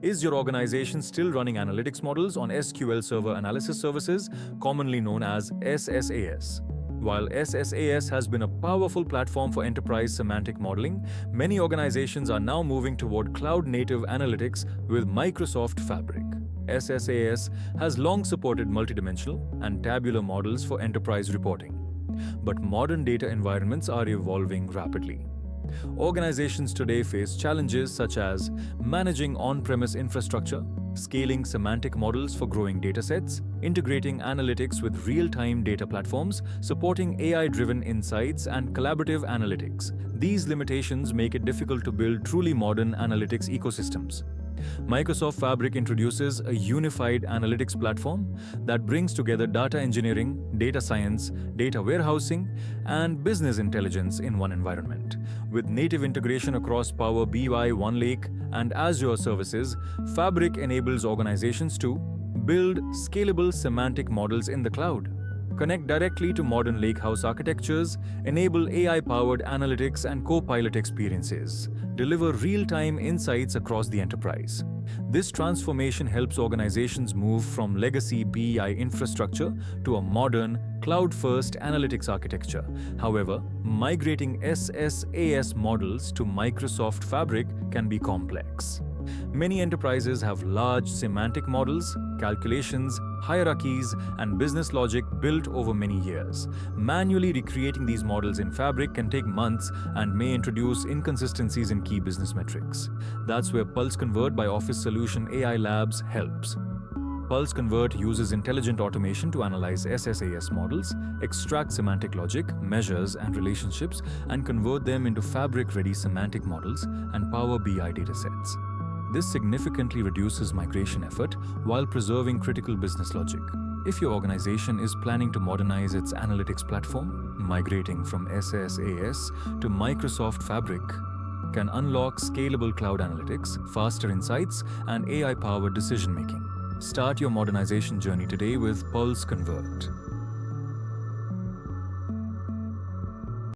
Is your organization still running analytics models on SQL Server Analysis Services, commonly known as SSAS? While SSAS has been a powerful platform for enterprise semantic modeling, many organizations are now moving toward cloud-native analytics with Microsoft Fabric. SSAS has long supported multidimensional and tabular models for enterprise reporting. But modern data environments are evolving rapidly. Organizations today face challenges such as managing on-premise infrastructure, scaling semantic models for growing datasets, integrating analytics with real-time data platforms, supporting AI-driven insights, and collaborative analytics. These limitations make it difficult to build truly modern analytics ecosystems. Microsoft Fabric introduces a unified analytics platform that brings together data engineering, data science, data warehousing, and business intelligence in one environment. With native integration across Power BI, OneLake, and Azure services, Fabric enables organizations to build scalable semantic models in the cloud, connect directly to modern lakehouse architectures, enable AI-powered analytics and co-pilot experiences, deliver real-time insights across the enterprise. This transformation helps organizations move from legacy BI infrastructure to a modern, cloud-first analytics architecture. However, migrating SSAS models to Microsoft Fabric can be complex. Many enterprises have large semantic models, calculations, hierarchies, and business logic built over many years. Manually recreating these models in Fabric can take months and may introduce inconsistencies in key business metrics. That's where Pulse Convert by Office Solution AI Labs helps. Pulse Convert uses intelligent automation to analyze SSAS models, extract semantic logic, measures, and relationships, and convert them into Fabric-ready semantic models and Power BI datasets. This significantly reduces migration effort while preserving critical business logic. If your organization is planning to modernize its analytics platform, migrating from SSAS to Microsoft Fabric can unlock scalable cloud analytics, faster insights, and AI-powered decision-making. Start your modernization journey today with Pulse Convert.